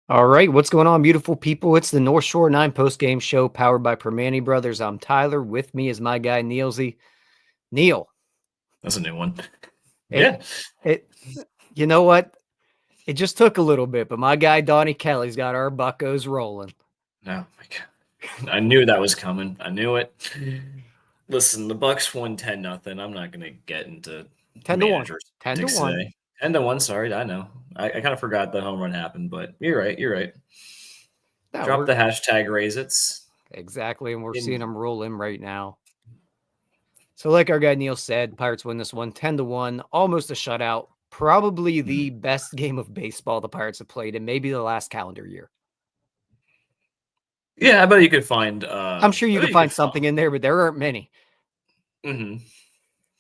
All right, what's going on, beautiful people? It's the North Shore 9 post-game show powered by Primanti Brothers. I'm Tyler. With me is my guy, Neilsy. Neil. That's a new one. Yeah. You know what? It just took a little bit, but my guy, Donnie Kelly's got our buckos rolling. Oh, my God. I knew that was coming. I knew it. Listen, the Bucks won 10-0. I'm not going to get into 10-1. managers 10-1. today. 10-1, sorry, I know. I kind of forgot the home run happened, but you're right. No, Drop the hashtag raise-its. Exactly, and we're seeing them roll in right now. So like our guy Neil said, Pirates win this one 10-1, almost a shutout. Probably the best game of baseball the Pirates have played in maybe the last calendar year. Yeah, I bet you could find I'm sure you could find something in there, but there aren't many. Mm-hmm.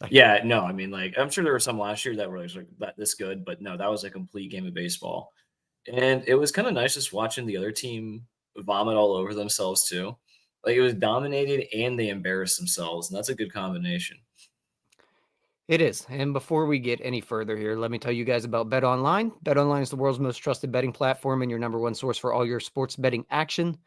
Yeah, no, I mean, like, I'm sure there were some last year that were like this good, but no, that was a complete game of baseball. And it was kind of nice just watching the other team vomit all over themselves too. Like, it was dominated and they embarrassed themselves, and that's a good combination. It is. And before we get any further here, let me tell you guys about BetOnline. BetOnline is the world's most trusted betting platform and your number one source for all your sports betting action.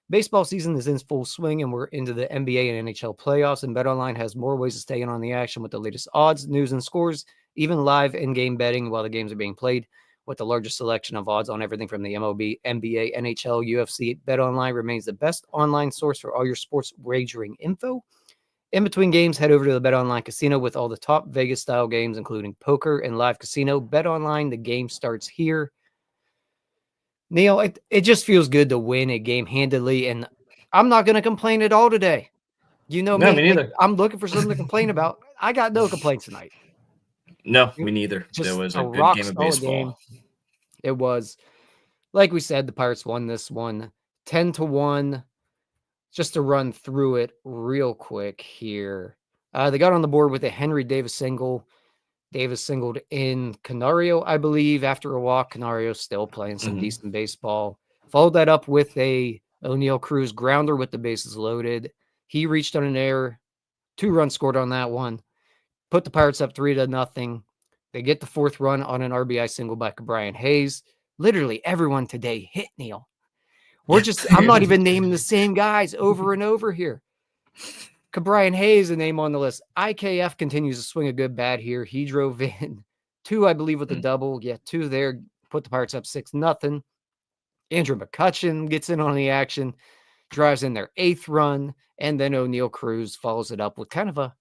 Baseball season is in full swing, and we're into the NBA and NHL playoffs, and BetOnline has more ways to stay in on the action with the latest odds, news, and scores, even live in-game betting while the games are being played. With the largest selection of odds on everything from the MLB, NBA, NHL, UFC, BetOnline remains the best online source for all your sports wagering info. In between games, head over to the BetOnline Casino with all the top Vegas-style games, including poker and live casino. BetOnline, the game starts here. Neil, it just feels good to win a game handedly, and I'm not going to complain at all today. You know No, me. me neither. I'm looking for something to complain about. I got no complaints tonight. No, me neither. Just it was a a good game of rock-solid baseball. game. It was, like we said, the Pirates won this one 10-1. Just to run through it real quick here. They got on the board with a Henry Davis single. Davis singled in Canario, I believe, after a walk. Canario still playing some decent baseball. Followed that up with a Oneil Cruz grounder with the bases loaded. He reached on an error. 2 runs scored on that one. Put the Pirates up 3-0. They get the 4th run on an RBI single by Brian Hayes. Literally everyone today hit, Neil. I'm not even naming the same guys over and over here. Brian Hayes, a name on the list. IKF continues to swing a good bat here. He drove in 2, I believe, with a double. Yeah, 2 there. Put the Pirates up 6-0. Andrew McCutchen gets in on the action, drives in their 8th run, and then Oneil Cruz follows it up with kind of a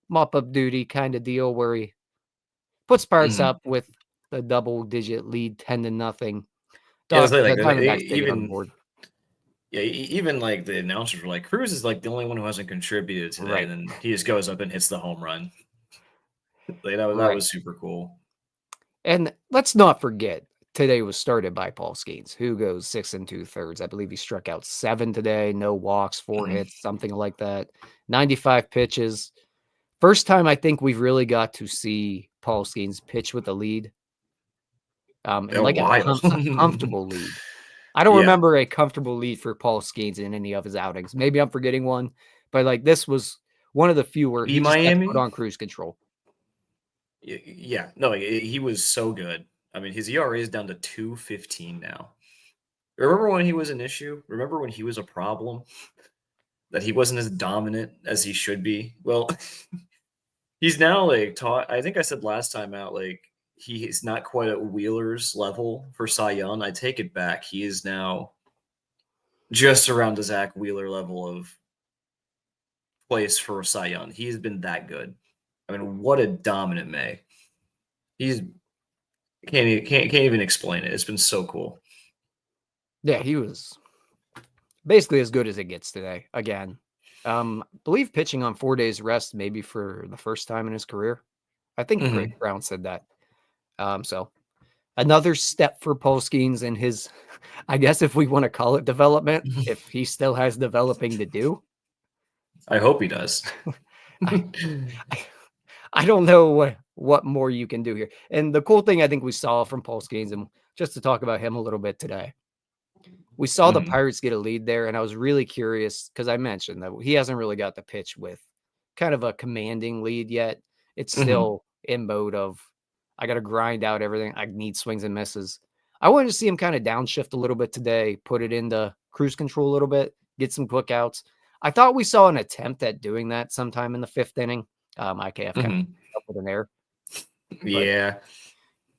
mop-up duty kind of deal where he puts Pirates up with a double-digit lead, 10-0. Even like the announcers were like, Cruz is like the only one who hasn't contributed today, Right. and then he just goes up and hits the home run. Like, that was super cool. And let's not forget, today was started by Paul Skenes, who goes 6 2/3. I believe he struck out 7 today, no walks, 4 hits, something like that. 95 pitches. First time I think we've really got to see Paul Skenes pitch with a lead. And like a comfortable lead. I don't remember a comfortable lead for Paul Skenes in any of his outings. Maybe I'm forgetting one, but like this was one of the few where he just got put on cruise control. Yeah, no, he was so good. I mean, his ERA is down to 2.15 now. Remember when he was an issue? Remember when he was a problem? That he wasn't as dominant as he should be? Well, he's now like I think I said last time out, like, he is not quite at Wheeler's level for Cy Young. I take it back. He is now just around the Zach Wheeler level of place for Cy Young. He has been that good. I mean, what a dominant May. He's can't even explain it. It's been so cool. Yeah, he was basically as good as it gets today. Again, I believe pitching on 4 days rest, maybe for the first time in his career. I think Greg Brown said that. another step for Paul Skenes in his, I guess if we want to call it development, if he still has developing to do. I hope he does. I don't know what more you can do here. And the cool thing I think we saw from Paul Skenes, and just to talk about him a little bit today, we saw the Pirates get a lead there, and I was really curious because I mentioned that he hasn't really got the pitch with kind of a commanding lead yet. It's still in mode of, I got to grind out everything. I need swings and misses. I wanted to see him kind of downshift a little bit today, put it into cruise control a little bit, get some quick outs. I thought we saw an attempt at doing that sometime in the 5th inning. IKF kind of up with an error. Yeah.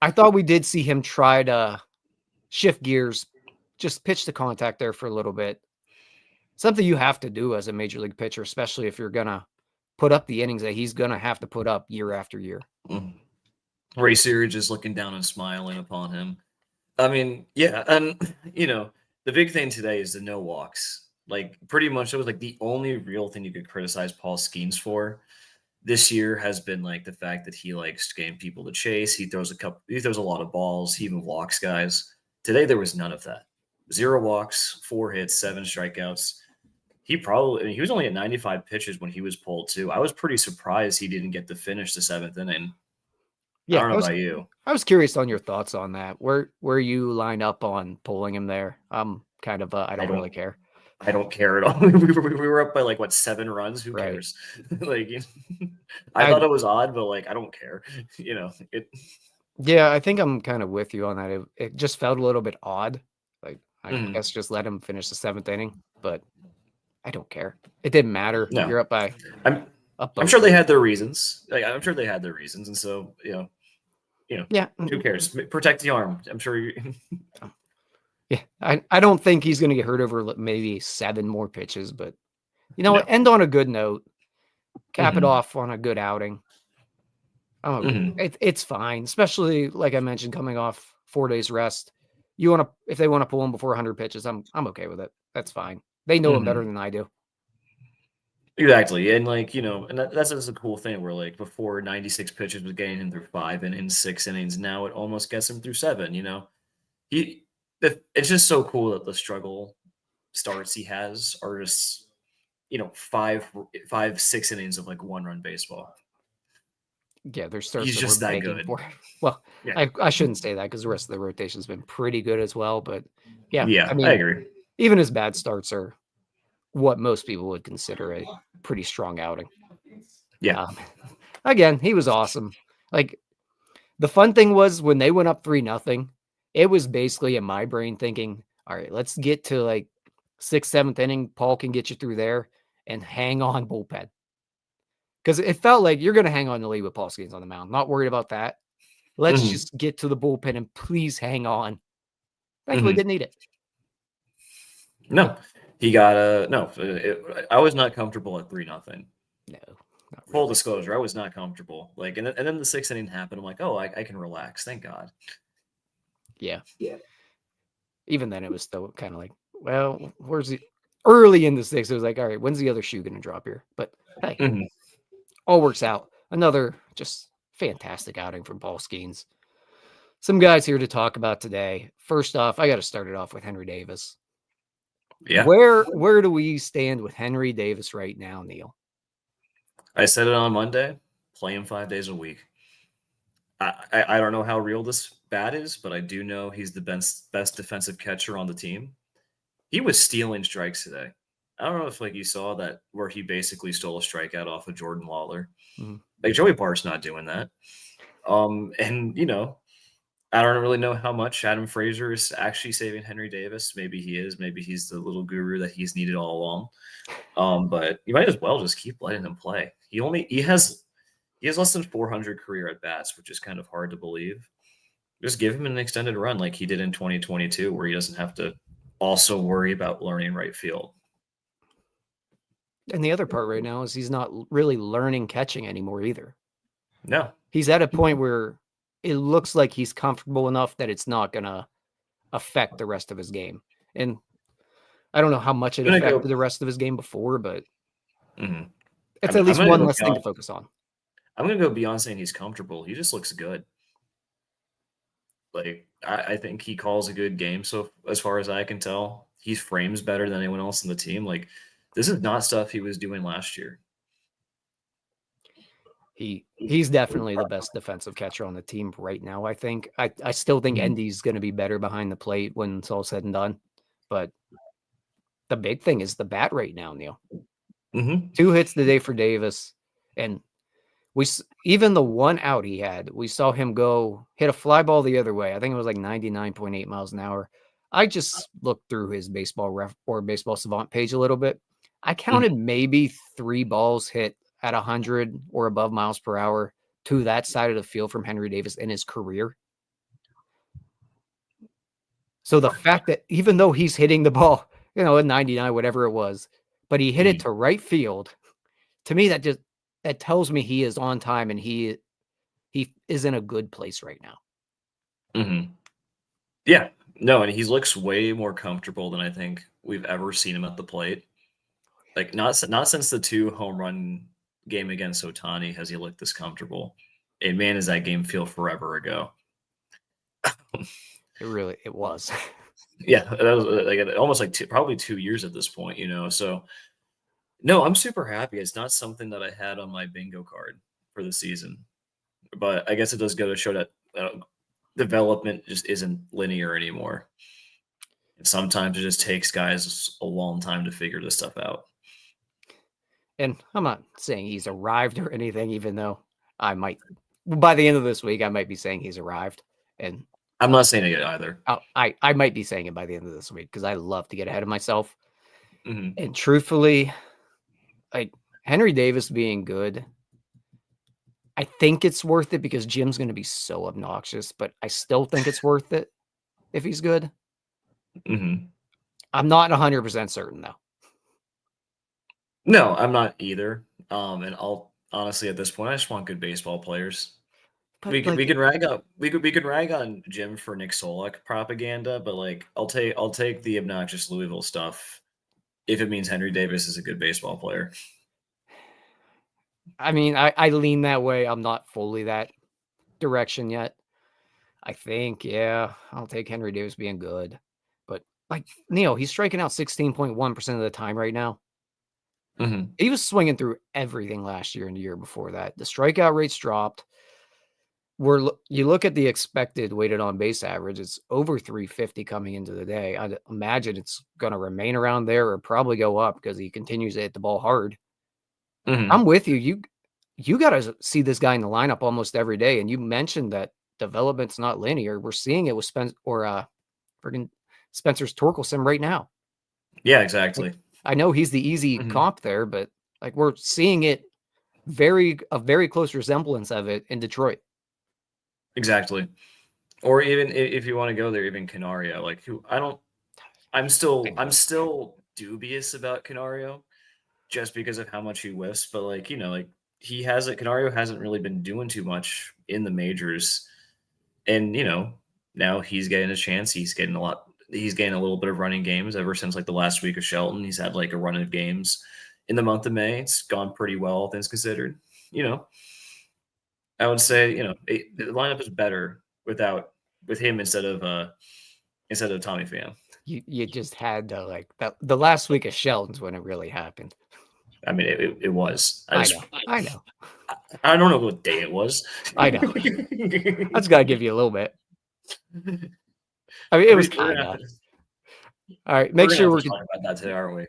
I thought we did see him try to shift gears, just pitch the contact there for a little bit. Something you have to do as a major league pitcher, especially if you're going to put up the innings that he's going to have to put up year after year. Resurgence is looking down and smiling upon him. I mean, yeah. And, the big thing today is the no walks. Like, pretty much, it was like the only real thing you could criticize Paul Skenes for this year has been like the fact that he likes getting people to chase. He throws a lot of balls. He even walks guys. Today, there was none of that. 0 walks, 4 hits, 7 strikeouts. He was only at 95 pitches when he was pulled too. I was pretty surprised he didn't get to finish the 7th inning. Yeah, I don't know about you. I was curious on your thoughts on that. Where you line up on pulling him there? I'm kind of I don't really care. I don't care at all. we were up by like 7 runs. Who cares? I thought it was odd, but I don't care. Yeah, I think I'm kind of with you on that. It just felt a little bit odd. I guess just let him finish the 7th inning, but I don't care. It didn't matter. No. You're up by. I'm sure they had their reasons. I'm sure they had their reasons, and so yeah. Who cares? Protect the arm. I'm sure you. Yeah, I don't think he's going to get hurt over maybe 7 more pitches, but end on a good note, cap it off on a good outing. It's fine, especially like I mentioned, coming off 4 days rest. If they want to pull him before 100 pitches, I'm okay with it. That's fine. They know him better than I do. Exactly, and and that's just a cool thing where before 96 pitches was getting him through 5 and in 6 innings. Now it almost gets him through 7. It's just so cool that the struggle starts he has are just 5-6 innings of 1-run baseball. Yeah, their starts. He's just that good. Well, yeah. I shouldn't say that because the rest of the rotation's been pretty good as well. But yeah, I agree. Even his bad starts are what most people would consider a pretty strong outing. Yeah. Again, he was awesome. The fun thing was when they went up 3-0, it was basically in my brain thinking, all right, let's get to 6th, 7th inning. Paul can get you through there and hang on bullpen. Because it felt like you're going to hang on the lead with Paul Skenes on the mound. Not worried about that. Let's just get to the bullpen and please hang on. Thankfully, didn't need it. No, he got I was not comfortable at 3-0. No. Full disclosure, I was not comfortable. And then the 6th inning happened. I'm like, oh, I can relax. Thank God. Yeah. Even then, it was still kind of well, where's the early in the 6th? It was all right, when's the other shoe going to drop here? But hey, all works out. Another just fantastic outing from Paul Skenes. Some guys here to talk about today. First off, I got to start it off with Henry Davis. Yeah. Where do we stand with Henry Davis right now, Neil? I said it on Monday. Play him 5 days a week. I don't know how real this bat is, but I do know he's the best defensive catcher on the team. He was stealing strikes today. I don't know if you saw that where he basically stole a strikeout off of Jordan Lawler. Joey Bart's not doing that. And I don't really know how much Adam Frazier is actually saving Henry Davis. Maybe he is. Maybe he's the little guru that he's needed all along. But you might as well just keep letting him play. He has less than 400 career at bats, which is kind of hard to believe. Just give him an extended run like he did in 2022, where he doesn't have to also worry about learning right field. And the other part right now is he's not really learning catching anymore either. No. He's at a point where it looks like he's comfortable enough that it's not going to affect the rest of his game. And I don't know how much it affected the rest of his game before, but it's at least one less thing to focus on. I'm going to go beyond saying he's comfortable. He just looks good. Like, I think he calls a good game. So as far as I can tell, he frames better than anyone else in the team. Like, this is not stuff he was doing last year. He's definitely the best defensive catcher on the team right now. I think. I still think Endy's going to be better behind the plate when it's all said and done. But the big thing is the bat rate now, Neil. 2 hits today for Davis, and even the one out he had, we saw him go hit a fly ball the other way. I think it was like 99.8 miles an hour. I just looked through his baseball ref or baseball savant page a little bit. I counted maybe 3 balls hit at 100 or above miles per hour to that side of the field from Henry Davis in his career. So the fact that even though he's hitting the ball, at 99, whatever it was, but he hit it to right field, to me, that tells me he is on time and he is in a good place right now. Yeah. No, and he looks way more comfortable than I think we've ever seen him at the plate. Like, not since the 2 home run game against Ohtani has he looked this comfortable. And man, does that game feel forever ago. It was. Yeah, that was like almost like probably 2 years at this point, So, no, I'm super happy. It's not something that I had on my bingo card for the season, but I guess it does go to show that development just isn't linear anymore. And sometimes it just takes guys a long time to figure this stuff out. And I'm not saying he's arrived or anything, even though I might, by the end of this week, I might be saying he's arrived. And I'm not saying it either. I might be saying it by the end of this week because I love to get ahead of myself. Mm-hmm. And truthfully, like Henry Davis being good, I think it's worth it because Jim's going to be so obnoxious, but I still think it's worth it if he's good. Mm-hmm. I'm not 100% certain though. No, I'm not either. And I'll honestly at this point, I just want good baseball players. But We could rag on Jim for Nick Solak propaganda, but like I'll take the obnoxious Louisville stuff if it means Henry Davis is a good baseball player. I mean, I lean that way. I'm not fully that direction yet. I think, yeah, I'll take Henry Davis being good. But like Neil, he's striking out 16.1% of the time right now. Mm-hmm. He was swinging through everything last year and the year before that. The strikeout rates dropped. You look at the expected weighted on base average, it's over 350 coming into the day. I'd imagine it's going to remain around there or probably go up because he continues to hit the ball hard. Mm-hmm. I'm with you. You got to see this guy in the lineup almost every day. And you mentioned that development's not linear. We're seeing it with Spencer's Torkelson right now. Yeah, exactly. I know he's the easy comp there, but like we're seeing it a very close resemblance of it in Detroit. Exactly. Or even if you want to go there, even Canario, like I'm still dubious about Canario just because of how much he whiffs, but like Canario hasn't really been doing too much in the majors. And now he's getting a chance. He's getting a little bit of running games ever since like the last week of Shelton. He's had like a run of games in the month of May. It's gone pretty well, things considered. I would say the lineup is better with him instead of Tommy Pham. You just had to like the last week of Shelton's when it really happened. I mean, it was. I know. I don't know what day it was. I know. I just got to give you a little bit. I mean, it was kind of. All right, make sure we're talking about that today, aren't we?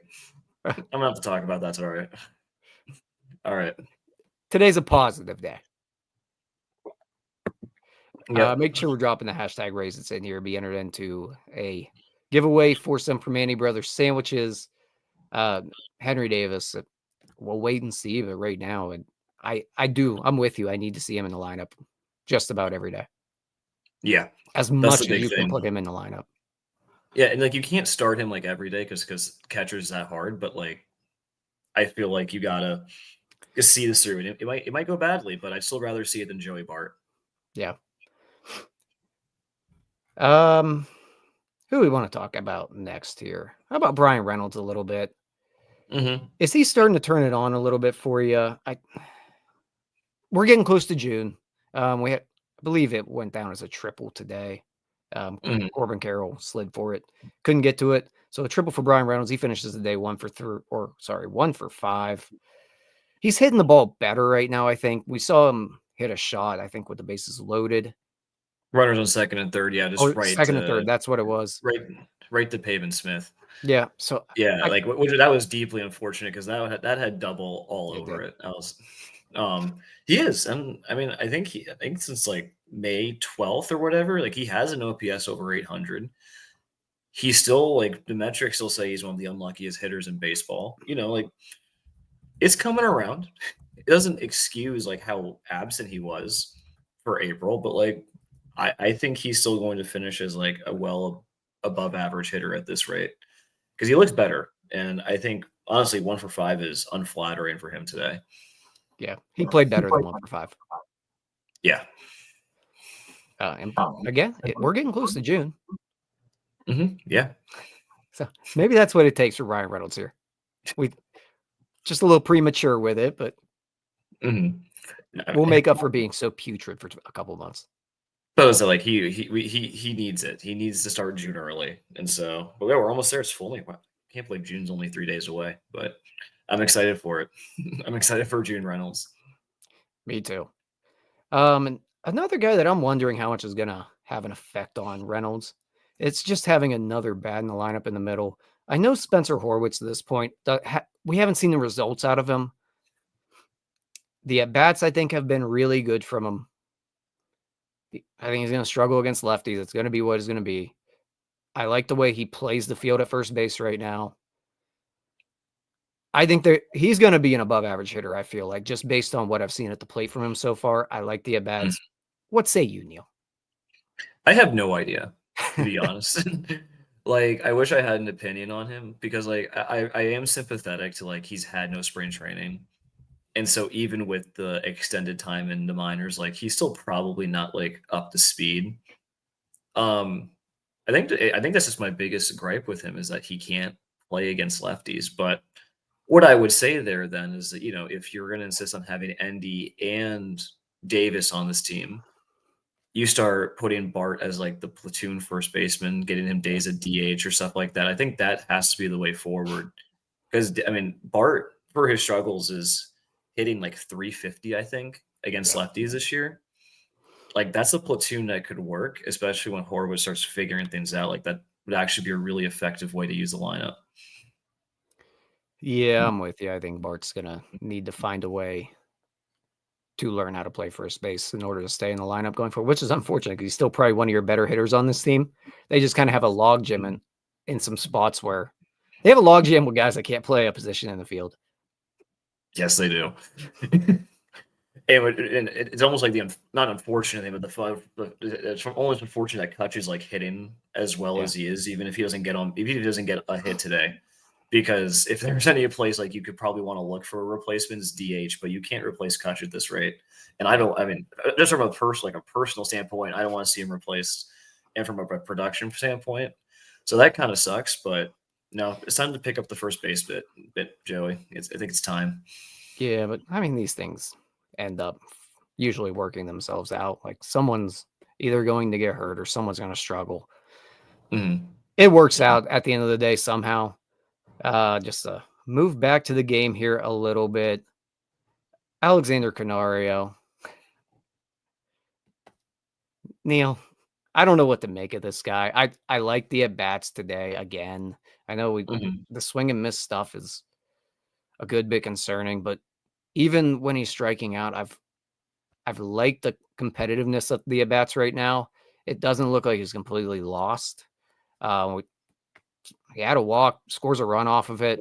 I'm gonna have to talk about that today. All right. Today's a positive day. Yep. Make sure we're dropping the hashtag Raise It's in here. Be entered into a giveaway for some Primanti Brothers sandwiches. Henry Davis. We'll wait and see, but right now, and I'm with you. I need to see him in the lineup just about every day. Yeah, as much as you can put him in the lineup. Yeah, and like you can't start him like every day because catcher's that hard. But like, I feel like you gotta just see this through, and it might go badly, but I'd still rather see it than Joey Bart. Yeah. Who we want to talk about next here? How about Brian Reynolds a little bit? Mm-hmm. Is he starting to turn it on a little bit for you? We're getting close to June. I believe it went down as a triple today. Corbin Carroll slid for it, couldn't get to it. So a triple for Bryan Reynolds. He finishes the day 1 for 5. He's hitting the ball better right now, I think. We saw him hit a shot, I think, with the bases loaded. Runners on second and third, yeah, just right second to and third, that's what it was. right to Pavin Smith. Yeah, so Yeah, like that was deeply unfortunate because that had double all It over did. it. I was, he is, and I mean, I think since like May 12th or whatever, like he has an OPS over 800. He's still like the metrics still say he's one of the unluckiest hitters in baseball. You know, like it's coming around. It doesn't excuse like how absent he was for April, but like I think he's still going to finish as like a well above average hitter at this rate because he looks better. And I think honestly, 1 for 5 is unflattering for him today. Yeah, he played better than 1 for 5. Yeah. And again, we're getting close to June. Yeah. So maybe that's what it takes for Bryan Reynolds here. We just a little premature with it, but we'll make up for being so putrid for a couple of months. So like he needs it. He needs to start June early, and so but yeah, we're almost there. It's fully. I can't believe June's only 3 days away, but I'm excited for it. I'm excited for June Reynolds. Me too. And another guy that I'm wondering how much is gonna have an effect on Reynolds. It's just having another bat in the lineup in the middle. I know Spencer Horwitz at this point. We haven't seen the results out of him. The at-bats, I think, have been really good from him. I think he's going to struggle against lefties. It's going to be what it's going to be. I like the way he plays the field at first base right now. I think he's going to be an above-average hitter, I feel like, just based on what I've seen at the plate from him so far. I like the at-bats. What say you, Neil? I have no idea, to be honest. Like, I wish I had an opinion on him because, like, I am sympathetic to, like, he's had no spring training. And so even with the extended time in the minors, like, he's still probably not, like, up to speed. I think that's just my biggest gripe with him is that he can't play against lefties. But what I would say there then is that, if you're going to insist on having Endy and Davis on this team, you start putting Bart as like the platoon first baseman, getting him days at DH or stuff like that. I think that has to be the way forward. Because I mean, Bart for his struggles is hitting like 350, I think, against lefties this year. Like that's a platoon that could work, especially when Horwitz starts figuring things out. Like that would actually be a really effective way to use the lineup. Yeah, I'm with you. I think Bart's going to need to find a way to learn how to play first base in order to stay in the lineup going forward, which is unfortunate because he's still probably one of your better hitters on this team. They just kind of have a logjam in some spots where they have a logjam with guys that can't play a position in the field. Yes, they do. And it's almost like not unfortunate thing, but it's almost unfortunate that Kutch is like hitting as well as he is, even if he doesn't get a hit today. Because if there's any place like you could probably want to look for a replacement is DH, but you can't replace Kutch at this rate. And I mean, just from a personal standpoint, I don't want to see him replaced, and from a production standpoint. So that kind of sucks, but no, it's time to pick up the first base bit, Joey. I think it's time. Yeah, but I mean, these things end up usually working themselves out. Like someone's either going to get hurt or someone's going to struggle. It works out at the end of the day somehow. Just to move back to the game here a little bit. Alexander Canario. Neil, I don't know what to make of this guy. I like the at-bats today again. I know the swing and miss stuff is a good bit concerning, but even when he's striking out, I've liked the competitiveness of the at-bats right now. It doesn't look like he's completely lost. He had a walk, scores a run off of it.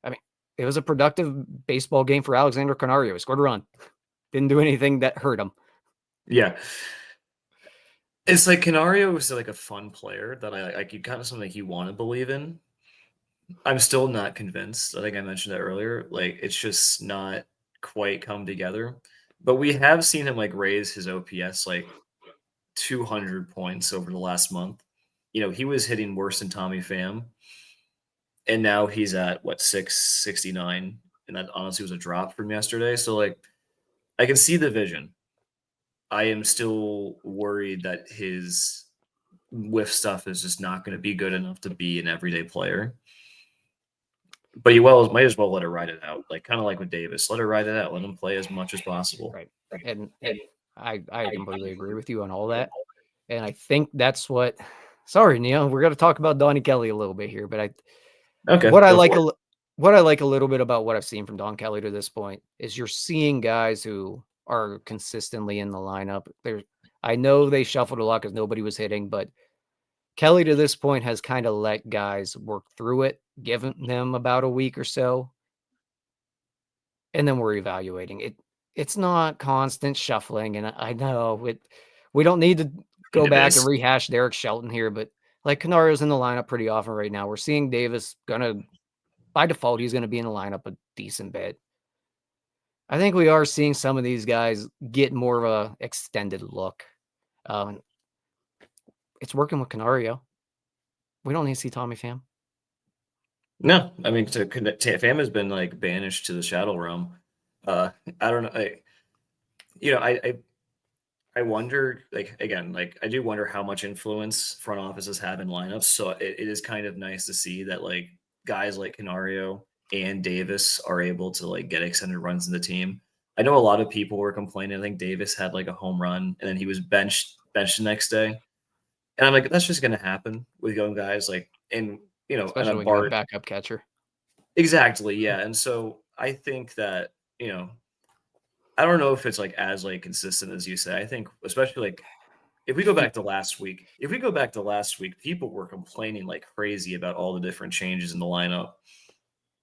I mean, it was a productive baseball game for Alexander Canario. He scored a run. Didn't do anything that hurt him. Yeah. It's like Canario is like a fun player that I like. You kind of something like you want to believe in. I'm still not convinced. I think I mentioned that earlier. Like it's just not quite come together. But we have seen him like raise his OPS like 200 points over the last month. He was hitting worse than Tommy Pham, and now he's at 669, and that honestly was a drop from yesterday. So like, I can see the vision. I am still worried that his whiff stuff is just not going to be good enough to be an everyday player. But you might as well let her ride it out, like kind of like with Davis. Let her ride it out. Let him play as much as possible. Right. And I completely agree with you on all that. And I think that's what. Sorry, Neil. We're going to talk about Donnie Kelly a little bit here, but Okay, what I go like for it. what I like a little bit about what I've seen from Don Kelly to this point is you're seeing guys who are consistently in the lineup. I know they shuffled a lot because nobody was hitting, but Kelly to this point has kind of let guys work through it, given them about a week or so, and then we're evaluating it. It's not constant shuffling, and I know it. We don't need to go It back and is. rehash Derek Shelton here, but like Canario's in the lineup pretty often right now. We're seeing Davis by default, he's gonna be in the lineup a decent bit. I think we are seeing some of these guys get more of a extended look. It's working with Canario. We don't need to see Tommy Pham. No, I mean, Fam has been like banished to the shadow realm. I don't know. You know, I wonder, like, again, like, I do wonder how much influence front offices have in lineups. So it is kind of nice to see that, like, guys like Canario and Davis are able to, like, get extended runs in the team. I know a lot of people were complaining. I think Davis had, like, a home run, and then he was benched the next day. And I'm like, that's just going to happen with young guys, like, and a Especially when you have Bart. backup catcher. Exactly, yeah. And so I think that, I don't know if it's like as like consistent as you say. I think especially like if we go back to last week, people were complaining like crazy about all the different changes in the lineup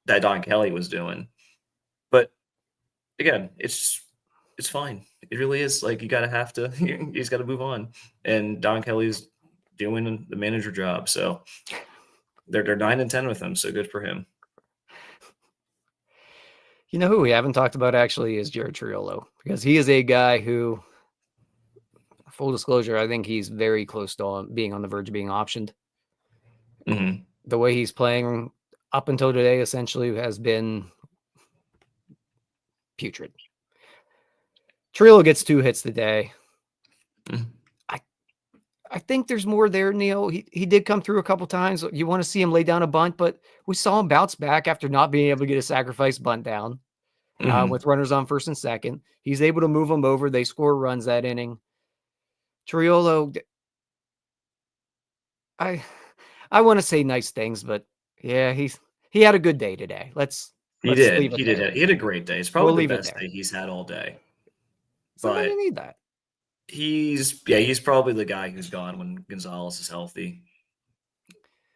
that Don Kelly was doing. But again, it's fine. It really is like you gotta have to he's gotta move on. And Don Kelly's doing the manager job. So they're 9-10 with him, so good for him. You know who we haven't talked about actually is Jared Triolo, because he is a guy who, full disclosure, I think he's very close to being on the verge of being optioned. Hmm. The way he's playing up until today essentially has been putrid. Triolo gets 2 hits today. Mhm. I think there's more there, Neil. He did come through a couple times. You want to see him lay down a bunt, but we saw him bounce back after not being able to get a sacrifice bunt down with runners on first and second. He's able to move them over. They score runs that inning. Triolo, I want to say nice things, but yeah, he had a good day today. Let's He leave did. it He there. did. He had a great day. It's We'll probably the leave it best there. day he's had all day. Sometimes you But need that. he's probably the guy who's gone when Gonzalez is healthy.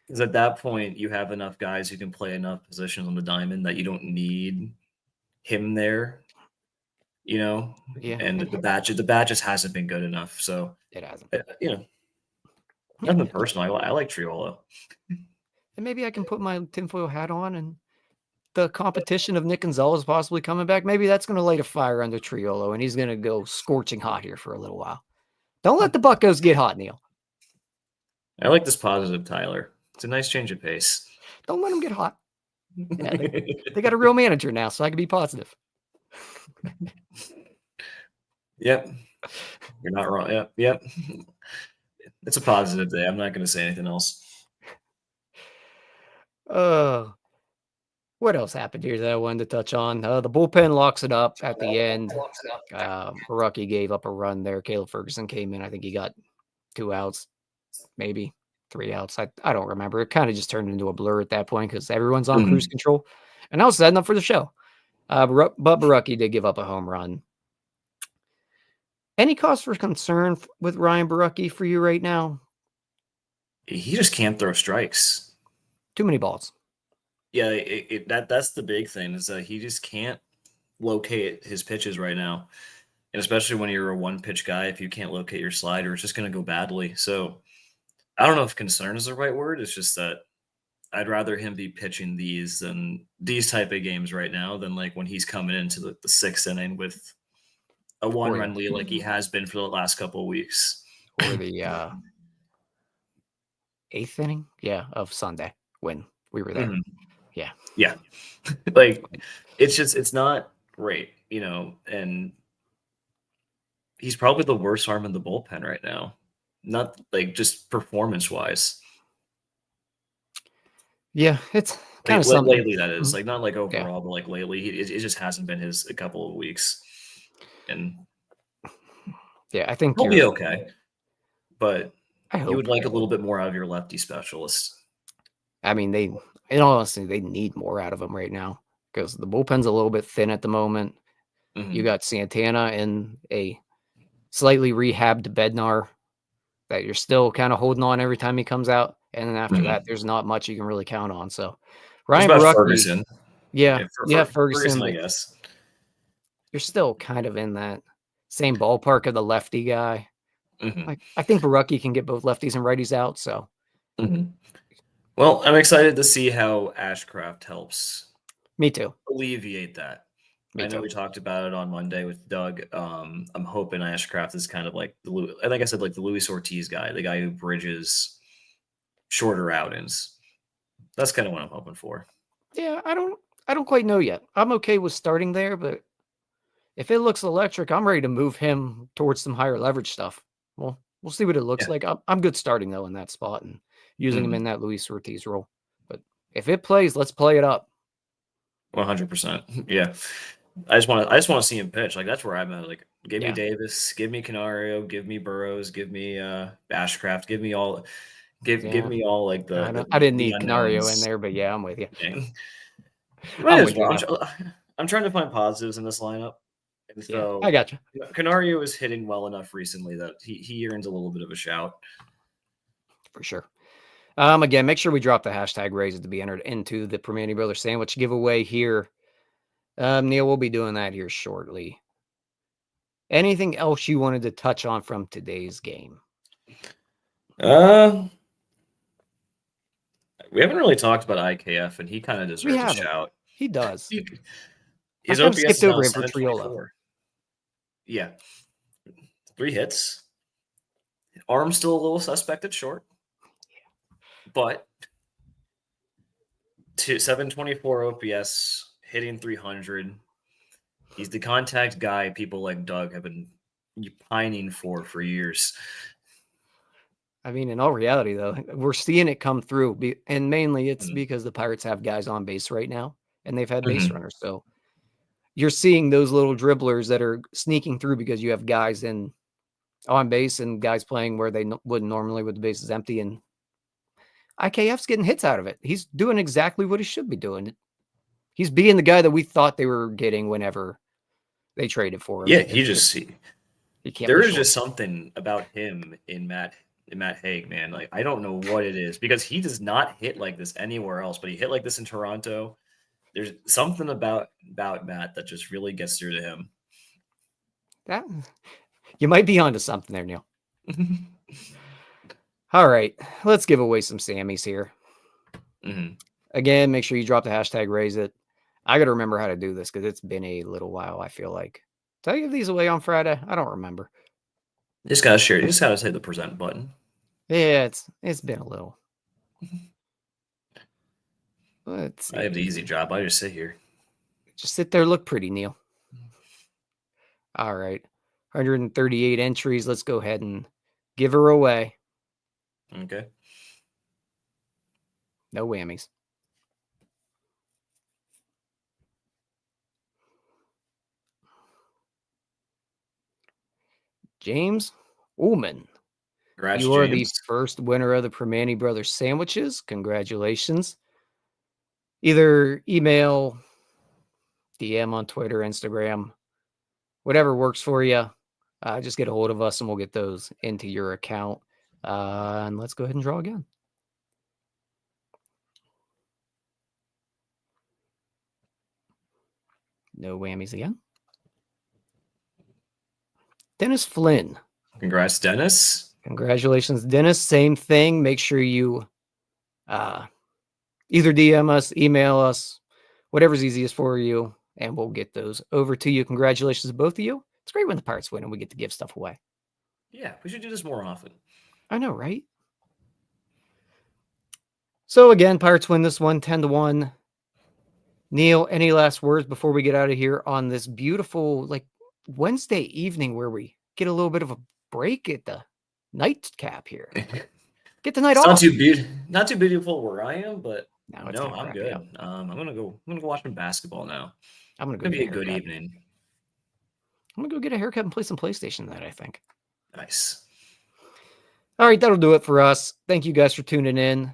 Because at that point, you have enough guys who can play enough positions on the diamond that you don't need him there, you know. Yeah, And the bat just hasn't been good enough. So, it hasn't. nothing personal. I like Triolo. And maybe I can put my tinfoil hat on and the competition of Nick Gonzalez possibly coming back. Maybe that's going to light a fire under Triolo, and he's going to go scorching hot here for a little while. Don't let the Buccos get hot, Neil. I like this positive, Tyler. It's a nice change of pace. Don't let them get hot. Yeah, they got a real manager now, so I can be positive. Yep. You're not wrong. Yep. Yep. It's a positive day. I'm not going to say anything else. Oh, what else happened here that I wanted to touch on? The bullpen locks it up at the end. Rookie gave up a run there. Caleb Ferguson came in. I think he got 2 outs, maybe 3 outs. I don't remember. It kind of just turned into a blur at that point because everyone's on cruise control. And I was setting up for the show. But Barucki did give up a home run. Any cause for concern with Ryan Barucki for you right now? He just can't throw strikes. Too many balls. Yeah, that's the big thing is that he just can't locate his pitches right now. And especially when you're a one pitch guy, if you can't locate your slider, it's just going to go badly. So I don't know if concern is the right word. It's just that I'd rather him be pitching these type of games right now than like when he's coming into the 6th inning with a 1-run lead like he has been for the last couple of weeks. Or the 8th inning, of Sunday when we were there. Mm-hmm. Yeah. Like it's not great, and he's probably the worst arm in the bullpen right now. not like just performance-wise. Yeah, it's kind of something. Lately, that is. Like, not like Yeah. overall, but like lately, it just hasn't been his a couple of weeks. And Yeah, I think he'll be you're. okay, but I you hope. would like a little bit more out of your lefty specialist. I mean, in all honesty, they need more out of him right now because the bullpen's a little bit thin at the moment. You Mhm, got Santana and a slightly rehabbed Bednar that you're still kind of holding on every time he comes out, and then after that, mhm. there's not much you can really count on. So, What Ryan about Barucki, Ferguson? yeah, Yeah, yeah, Ferguson, Ferguson, I but guess. you're still kind of in that same ballpark of the lefty guy. Mhm, Like I think Barucki can get both lefties and righties out. So mhm. Well, I'm excited to see how Ashcraft helps me too, alleviate that. me I know too. we talked about it on Monday with Doug. I'm hoping Ashcraft is kind of like like I said, like the Luis Ortiz guy, the guy who bridges shorter outings. That's kind of what I'm hoping for. Yeah, I don't quite know yet. I'm okay with starting there, but if it looks electric, I'm ready to move him towards some higher leverage stuff. Well, we'll see what it looks Yeah. like. I'm good starting though in that spot and using him Mhm. in that Luis Ortiz role. But if it plays, let's play it up. 100%. Yeah. I just want to see him pitch. Like that's where I'm at. Like give me Yeah, Davis, give me Canario, give me Burrows, give me Ashcraft, give yeah. me all like I didn't the need Canario in unknowns. there, but yeah, I'm with you. Yeah. Might I'm as with you well. though. I'm trying to find positives in this lineup. And Yeah, I so got you Canario is hitting well enough recently that he earns a little bit of a shout. for sure. Again, make sure we drop the hashtag raises to be entered into the Primanti Brothers sandwich giveaway here. Neil, we'll be doing that here shortly. Anything else you wanted to touch on from today's game? Uh we haven't really talked about IKF, and he kind of We deserves a haven't. shout. He does. I His kind of OPS skipped is now over him for Triolo. 724. Yeah, 3 hits. Arm's still a little suspect at short, but 724 OPS, hitting 300. He's the contact guy people like Doug have been pining for years. I mean, in all reality, though, we're seeing it come through, and mainly it's Mhm, because the Pirates have guys on base right now, and they've had base mhm, runners. So you're seeing those little dribblers that are sneaking through because you have guys in on base and guys playing where they wouldn't normally with the bases empty. And IKF's getting hits out of it. He's doing exactly what he should be doing. He's being the guy that we thought they were getting whenever they traded for him. Yeah, It's just he can't there be is short. just something about him in Matt Haig, man. Like I don't know what it is because he does not hit like this anywhere else, but he hit like this in Toronto. There's something about Matt that just really gets through to him. That you might be onto something there, Neil. All right, let's give away some Sammys here. Mhm. Again, make sure you drop the hashtag raise it. I got to remember how to do this because it's been a little while, I feel like. Did I give these away on Friday? I don't remember. Just gotta share. You just gotta hit the present button. Yeah, it's been a little. Let's I have see. the easy job. I just sit here. Just sit there, look pretty, Neil. All right. 138 entries. Let's go ahead and give her away. Okay. No whammies. James Ullman. Congrats, You are the James. first winner of the Primanti Brothers sandwiches. Congratulations. Either email, DM on Twitter, Instagram, whatever works for you. Just get a hold of us and we'll get those into your account. And let's go ahead and draw again. No whammies again. Dennis Flynn. Congrats, Dennis. Congratulations, Dennis. Same thing. Make sure you either DM us, email us, whatever's easiest for you, and we'll get those over to you. Congratulations to both of you. It's great when the Pirates win and we get to give stuff away. Yeah, we should do this more often. I know, right? So again, Pirates win this one 10-1. Neil, any last words before we get out of here on this beautiful like Wednesday evening where we get a little bit of a break at the nightcap here. Get the night It's off. not too beautiful where I am, but No, it's no, I'm good. up. I'm gonna go watch some basketball now. I'm gonna go It's gonna get be a good haircut. evening. I'm gonna go get a haircut and play some PlayStation tonight, I think. Nice. All right, that'll do it for us. Thank you guys for tuning in.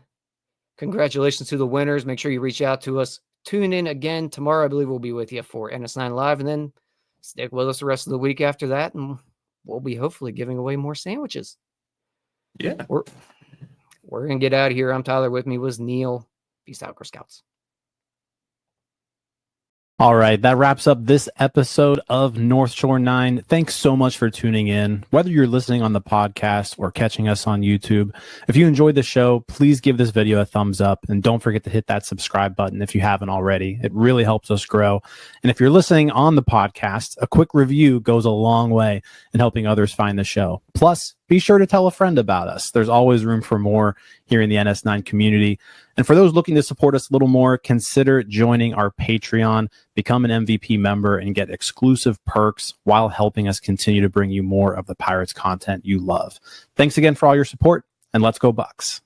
Congratulations to the winners. Make sure you reach out to us. Tune in again tomorrow. I believe we'll be with you for NS9 Live, and then stick with us the rest of the week after that, and we'll be hopefully giving away more sandwiches. Yeah. We're going to get out of here. I'm Tyler. With me was Neil. Peace out, Girl Scouts. All right, that wraps up this episode of North Shore 9. Thanks so much for tuning in. Whether you're listening on the podcast or catching us on YouTube, if you enjoyed the show, please give this video a thumbs up and don't forget to hit that subscribe button if you haven't already. It really helps us grow. And if you're listening on the podcast, a quick review goes a long way in helping others find the show. Plus, be sure to tell a friend about us. There's always room for more here in the NS9 community. And for those looking to support us a little more, consider joining our Patreon, become an MVP member, and get exclusive perks while helping us continue to bring you more of the Pirates content you love. Thanks again for all your support, and let's go Bucks.